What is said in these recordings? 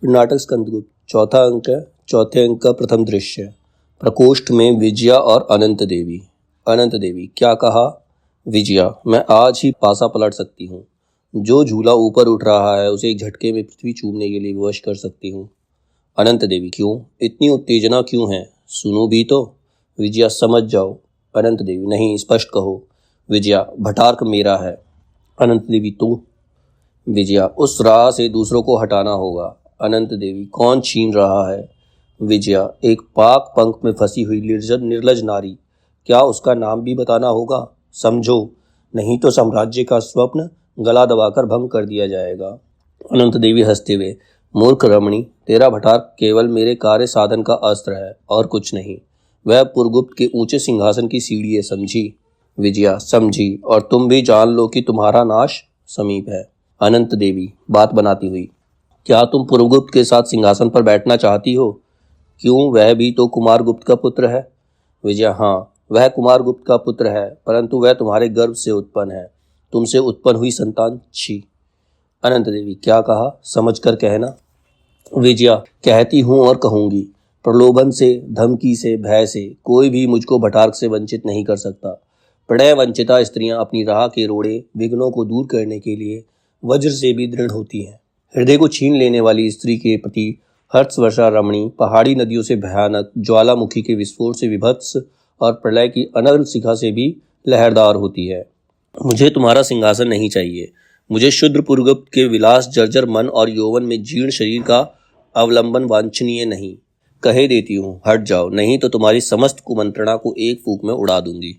नाटक स्कंदगुप्त चौथा अंक है। चौथे अंक का प्रथम दृश्य। प्रकोष्ठ में विजया और अनंत देवी। अनंत देवी, क्या कहा? विजया, मैं आज ही पासा पलट सकती हूँ। जो झूला ऊपर उठ रहा है उसे एक झटके में पृथ्वी चूमने के लिए विवश कर सकती हूँ। अनंत देवी, क्यों? इतनी उत्तेजना क्यों है? सुनो भी तो। विजया, समझ जाओ। अनंत देवी, नहीं, स्पष्ट कहो। विजया, भटार्क मेरा है। अनंत देवी, तो? विजया, उस राह से दूसरों को हटाना होगा। अनंत देवी, कौन छीन रहा है? विजया, एक पाक पंख में फंसी हुई निर्लज नारी। क्या उसका नाम भी बताना होगा? समझो, नहीं तो साम्राज्य का स्वप्न गला दबाकर भंग कर दिया जाएगा। अनंत देवी हंसते हुए, मूर्ख रमणी, तेरा भटार केवल मेरे कार्य साधन का अस्त्र है और कुछ नहीं। वह पुरगुप्त के ऊंचे सिंहासन की सीढ़ी है, समझी? विजया, समझी, और तुम भी जान लो कि तुम्हारा नाश समीप है। अनंत देवी बात बनाती हुई, क्या तुम पुरगुप्त के साथ सिंहासन पर बैठना चाहती हो? क्यों, वह भी तो कुमार गुप्त का पुत्र है। विजया, हाँ, वह कुमार गुप्त का पुत्र है, परंतु वह तुम्हारे गर्भ से उत्पन्न है। तुमसे उत्पन्न हुई संतान छी। अनंत देवी, क्या कहा? समझ कर कहना। विजया, कहती हूँ और कहूंगी। प्रलोभन से, धमकी से, भय से कोई भी मुझको भटार्क से वंचित नहीं कर सकता। प्रणय वंचिता स्त्रियां अपनी राह के रोड़े विघ्नों को दूर करने के लिए वज्र से भी दृढ़ होती हैं। हृदय को छीन लेने वाली स्त्री के प्रति हर्षवर्षा रमणी पहाड़ी नदियों से भयानक, ज्वालामुखी के विस्फोट से विभत्स और प्रलय की अनल शिखा से भी लहरदार होती है। मुझे तुम्हारा सिंहासन नहीं चाहिए। मुझे शुद्र पुरगुप्त के विलास जर्जर मन और यौवन में जीर्ण शरीर का अवलंबन वांछनीय नहीं। कहे देती हूँ, हट जाओ, नहीं तो तुम्हारी समस्त कुमंत्रणा को एक फूंक में उड़ा दूंगी।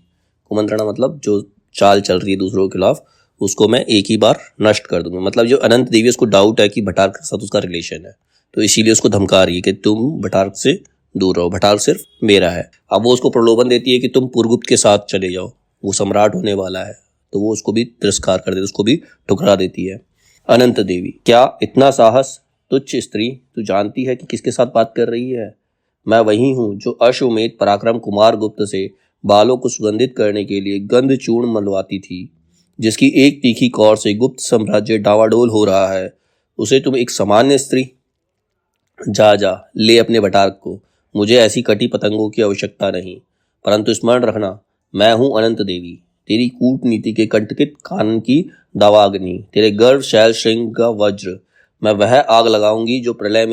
कुमंत्रणा मतलब जो चाल चल रही है दूसरों के खिलाफ, उसको मैं एक ही बार नष्ट कर दूंगी। मतलब जो अनंत देवी, उसको डाउट है कि भटार्क के साथ उसका रिलेशन है, तो इसीलिए उसको धमका रही है कि तुम भटार्क से दूर रहो, भटार्क सिर्फ मेरा है। अब वो उसको प्रलोभन देती है कि तुम पुरगुप्त के साथ चले जाओ, वो सम्राट होने वाला है, तो वो उसको भी तिरस्कार कर देती, उसको भी ठुकरा देती है। अनंत देवी, क्या इतना साहस? तुच्छ स्त्री, तू जानती है कि किसके साथ बात कर रही है? मैं वही हूँ जो अश्वमेध पराक्रम कुमार गुप्त से बालों को सुगंधित करने के लिए गंध चूर्ण मलवाती थी, जिसकी एक तीखी कौर से गुप्त साम्राज्य डावाडोल हो रहा है। उसे तुम एक सामान्य स्त्री? जा जा, ले अपने भटार्क को। मुझे ऐसी कटी पतंगों की आवश्यकता नहीं। परंतु स्मरण रखना, मैं हूँ अनंत देवी, तेरी कूटनीति के कंटकित कानन की दावाग्नि, तेरे गर्भ शैल श्रृंग का वज्र। मैं वह आग लगाऊंगी जो प्रलय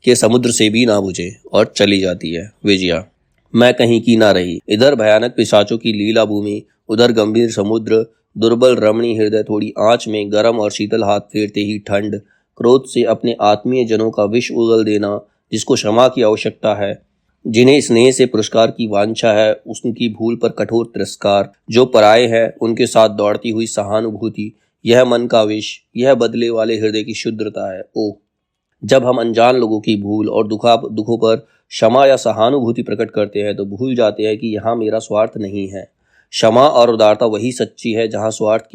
के समुद्र से भी ना बुझे और चली जाती है। विजया, मैं कहीं की ना रही। इधर भयानक पिशाचों की लीला भूमि, उधर गंभीर समुद्र, दुर्बल रमणी हृदय थोड़ी आंच में गर्म और शीतल हाथ फेरते ही ठंड, क्रोध से अपने आत्मीय जनों का विष उगल देना, जिसको क्षमा की आवश्यकता है, जिन्हें स्नेह से पुरस्कार की वांछा है, उनकी भूल पर कठोर तिरस्कार, जो पराये है उनके साथ दौड़ती हुई सहानुभूति, यह मन का विष, यह बदले वाले हृदय की शुद्धता है। ओ, जब हम अनजान लोगों की भूल और दुखों पर क्षमा या सहानुभूति प्रकट करते हैं तो भूल जाते हैं कि यहाँ मेरा स्वार्थ नहीं है। क्षमा और उदारता वही सच्ची है जहाँ स्वार्थ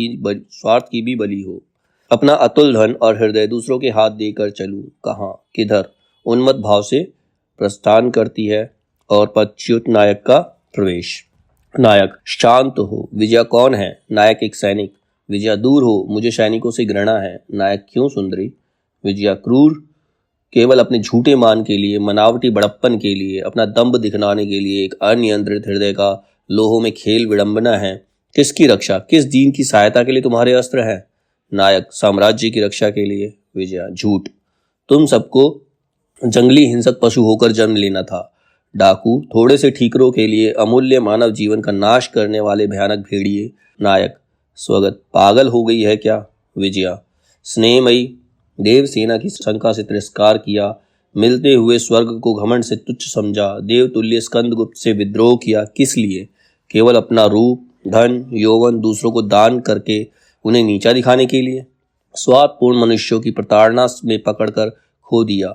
की भी बलि हो। अपना अतुल धन और हृदय दूसरों के हाथ देकर चलूं, कहाँ, किधर? उन्मत्त भाव से प्रस्थान करती है और पदच्युत नायक का प्रवेश। नायक, शांत हो। विजया, कौन है? नायक, एक सैनिक। विजया, दूर हो, मुझे सैनिकों से घृणा है। नायक, क्यों सुंदरी? विजया, क्रूर, केवल अपने झूठे मान के लिए, मनावटी बड़प्पन के लिए, अपना दंभ दिखलाने के लिए एक अनियंत्रित हृदय का लोहों में खेल विडंबना है। किसकी रक्षा, किस दीन की सहायता के लिए तुम्हारे अस्त्र हैं? नायक, साम्राज्य की रक्षा के लिए। विजया, झूठ। तुम सबको जंगली हिंसक पशु होकर जन्म लेना था। डाकू, थोड़े से ठीकरों के लिए अमूल्य मानव जीवन का नाश करने वाले भयानक भेड़िए। नायक, स्वगत, पागल हो गई है क्या? विजया, स्नेहमयी देवसेना की शंका से तिरस्कार किया, मिलते हुए स्वर्ग को घमंड से तुच्छ समझा, देवतुल्य स्कंदगुप्त से विद्रोह किया, किस लिए? केवल अपना रूप, धन, यौवन दूसरों को दान करके उन्हें नीचा दिखाने के लिए? स्वार्थपूर्ण मनुष्यों की प्रताड़ना में पकड़कर खो दिया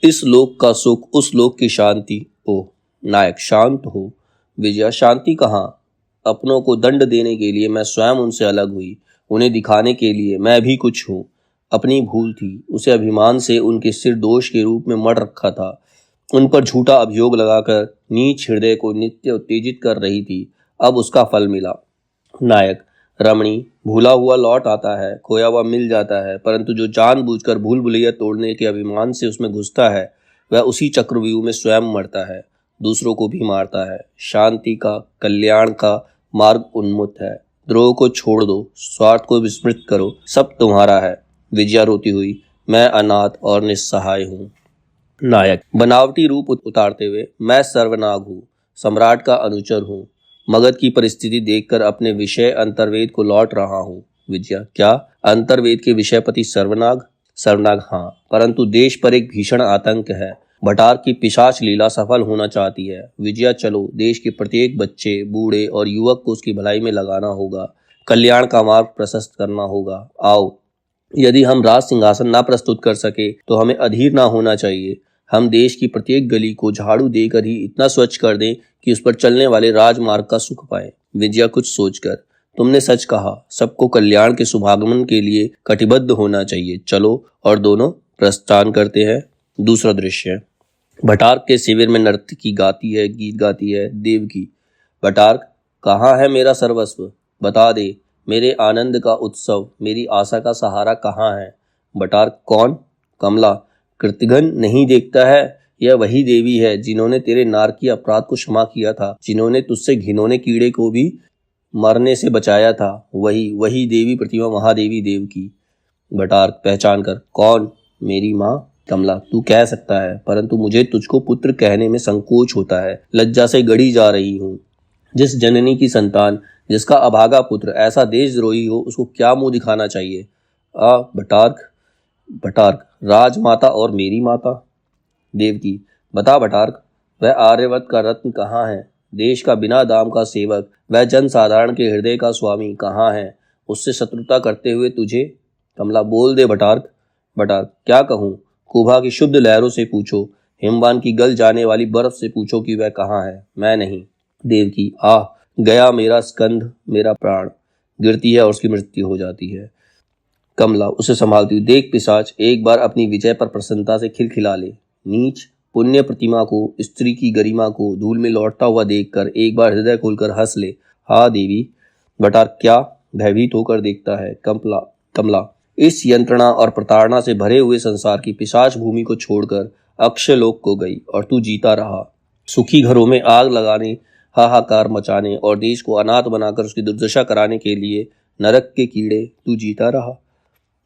इस लोक का सुख, उस लोक की शांति। ओह! नायक, शांत हो। विजया, शांति कहाँ? अपनों को दंड देने के लिए मैं स्वयं उनसे अलग हुई, उन्हें दिखाने के लिए मैं भी कुछ हूँ। अपनी भूल थी, उसे अभिमान से उनके सिर दोष के रूप में मढ़ रखा था, उन पर झूठा अभियोग लगाकर नीच हृदय को नित्य उत्तेजित कर रही थी। अब उसका फल मिला। नायक, रमणी, भूला हुआ लौट आता है, खोया हुआ मिल जाता है, परंतु जो जानबूझकर भूल भुलैया तोड़ने के अभिमान से उसमें घुसता है वह उसी चक्रव्यूह में स्वयं मरता है, दूसरों को भी मारता है। शांति का, कल्याण का मार्ग उन्मुक्त है। द्रोह को छोड़ दो, स्वार्थ को विस्मृत करो, सब तुम्हारा है। विजया रोती हुई, मैं अनाथ और निस्सहाय हूँ। नायक, बनावटी रूप उतारते हुए, मैं सर्वनाग हूँ, सम्राट का अनुचर हूँ, मगध की परिस्थिति देखकर अपने विषय अंतर्वेद को लौट रहा हूँ। विजया, क्या अंतर्वेद के विषयपति सर्वनाग? सर्वनाग, हाँ, परंतु देश पर एक भीषण आतंक है। भटार की पिशाच लीला सफल होना चाहती है। विजया, चलो, देश के प्रत्येक बच्चे, बूढ़े और युवक को उसकी भलाई में लगाना होगा, कल्याण का मार्ग प्रशस्त करना होगा। आओ, यदि हम राज सिंहासन ना प्रस्तुत कर सके तो हमें अधीर ना होना चाहिए। हम देश की प्रत्येक गली को झाड़ू देकर ही इतना स्वच्छ कर दें कि उस पर चलने वाले राजमार्ग का सुख पाए। विजया, कुछ सोचकर, तुमने सच कहा, सबको कल्याण के शुभागमन के लिए कटिबद्ध होना चाहिए। चलो, और दोनों प्रस्थान करते हैं। दूसरा दृश्य, भटार्क के शिविर में नर्तकी गाती है, गीत गाती है। देवकी, भटार्क, कहाँ है मेरा सर्वस्व? बता दे, मेरे आनंद का उत्सव, मेरी आशा का सहारा कहाँ है? भटार्क, कौन? कमला, कृतघ्न नहीं देखता है? यह वही देवी है जिन्होंने तेरे नारकीय अपराध को क्षमा किया था, जिन्होंने तुझसे घिनौने कीड़े को भी मरने से बचाया था। वही देवी प्रतिमा महादेवी देवकी। भटार्क, पहचान कर, कौन? मेरी माँ। कमला, तू कह सकता है, परंतु मुझे तुझको पुत्र कहने में संकोच होता है, लज्जा से गड़ी जा रही हूँ। जिस जननी की संतान, जिसका अभागा पुत्र ऐसा देशद्रोही हो, उसको क्या मुंह दिखाना चाहिए? भटार्क। भटार्क, राजमाता और मेरी माता। देवकी, बता भटार्क, वह आर्यवत का रत्न कहाँ है? देश का बिना दाम का सेवक, वह जनसाधारण के हृदय का स्वामी कहाँ है? उससे शत्रुता करते हुए तुझे? कमला, बोल दे भटार्क। भटार्क, क्या कहूँ? कुभा की शुद्ध लहरों से पूछो, हिमवान की गल जाने वाली बर्फ से पूछो कि वह कहाँ है, मैं नहीं। देवकी, गया मेरा स्कंध, मेरा प्राण। गिरती है और उसकी मृत्यु हो जाती है। कमला उसे संभालती हुई, देख पिशाच, एक बार अपनी विजय पर प्रसन्नता से खिलखिला ले। नीच, पुण्य प्रतिमा को, स्त्री की गरिमा को धूल में लौटता हुआ देखकर एक बार हृदय खोलकर हंस ले। हाँ देवी। भटार्क, क्या? भयभीत होकर देखता है। कमला, इस यंत्रणा और प्रताड़ना से भरे हुए संसार की पिशाच भूमि को छोड़कर अक्षयलोक को गई और तू जीता रहा, सुखी घरों में आग लगाने, हाहाकार मचाने और देश को अनाथ बनाकर उसकी दुर्दशा कराने के लिए नरक के कीड़े तू जीता रहा।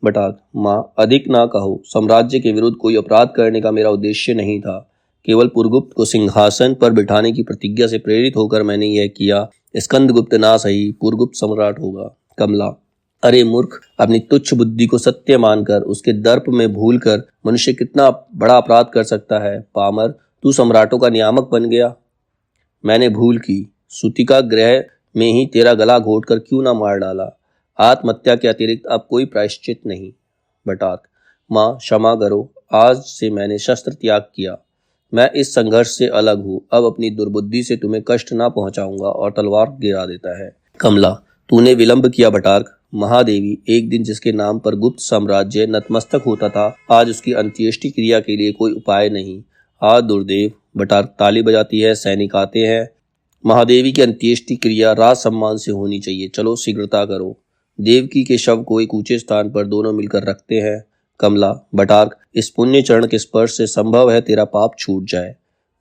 भटार्क, माँ, अधिक ना कहो, साम्राज्य के विरुद्ध कोई अपराध करने का मेरा उद्देश्य नहीं था, केवल पुरगुप्त को सिंहासन पर बिठाने की प्रतिज्ञा से प्रेरित होकर मैंने यह किया। स्कंदगुप्त ना सही, पुरगुप्त सम्राट होगा। कमला, अरे मूर्ख, अपनी तुच्छ बुद्धि को सत्य मानकर उसके दर्प में भूलकर मनुष्य कितना बड़ा अपराध कर सकता है। पामर, तू सम्राटों का नियामक बन गया। मैंने भूल की, सूतिका गृह में ही तेरा गला घोटकर क्यों ना मार डाला। आत्महत्या के अतिरिक्त अब कोई प्रायश्चित नहीं। भटार्क, माँ, क्षमा करो, आज से मैंने शस्त्र त्याग किया, मैं इस संघर्ष से अलग हूँ, अब अपनी दुर्बुद्धि से तुम्हें कष्ट ना पहुंचाऊंगा, और तलवार गिरा देता है। कमला, तूने विलंब किया भटार्क। महादेवी, एक दिन जिसके नाम पर गुप्त साम्राज्य नतमस्तक होता था, आज उसकी अंत्येष्टि क्रिया के लिए कोई उपाय नहीं। दुर्देव। भटार्क ताली बजाती है, सैनिक आते हैं। महादेवी की अंत्येष्टि क्रिया राज सम्मान से होनी चाहिए, चलो शीघ्रता करो। देवकी के शव को एक ऊंचे स्थान पर दोनों मिलकर रखते हैं। कमला, भटार्क, इस पुण्य चरण के स्पर्श से संभव है तेरा पाप छूट जाए।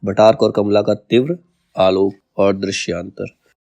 भटार्क और कमला का तीव्र आलोक और दृश्यांतर।